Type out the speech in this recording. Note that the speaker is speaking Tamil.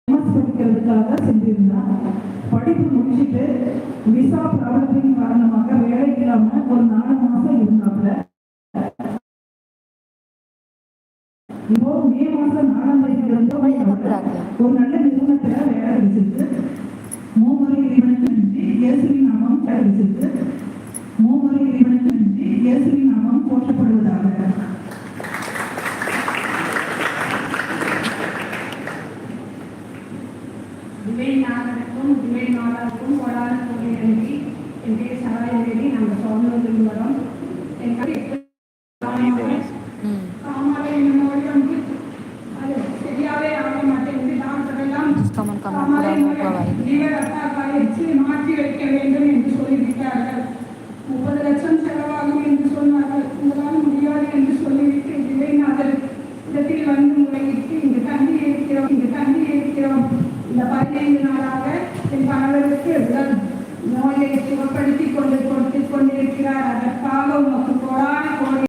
படிக்கிறதுக்காக சென்றிருந்தார். படிப்பு முடிச்சுட்டு விசா ப்ராப்ளத்தின் காரணமாக வேலை இல்லாம ஒரு 4 மாசம் இருந்தாப்புல. இப்போ மே மாசம் 4ஆம் தேதியில இருந்து ஒரு நல்ல நிறுவனத்துல வேலை கிடைச்சிருக்கு. மூமுறை இறைவனுக்கு நன்றி, இயேசுவின் நாமம் கிடைச்சிருக்கு. மூமுறை இறைவனுக்கு நன்றி, இயேசுவின் நாமம் போற்றப்படுவதாக. திவேநாதனுக்கும் திவேநாதனுக்கும் கோடான கோடி நன்றி. என் பேர் சகாயவேணி. நாங்கள் சோழனூரில் வரோம். காமாலை நோய் வந்து அது சரியாவே ஆக மாட்டேங்குது. டாக்டர் எல்லாம் மாற்றி வைக்க வேண்டும் என்று சொல்லிவிட்டார்கள். 30 லட்சம் செலவாகும் என்று சொன்னார்கள். உங்களால் முடியாது என்று சொல்லிவிட்டு திவேநாதர் இடத்தில் வந்து முறையிட்டு இங்கு தங்கி இருக்கிறோம். இந்த 15 நாளாக என் கணவருக்கு உடல் நோயை சுகப்படுத்தி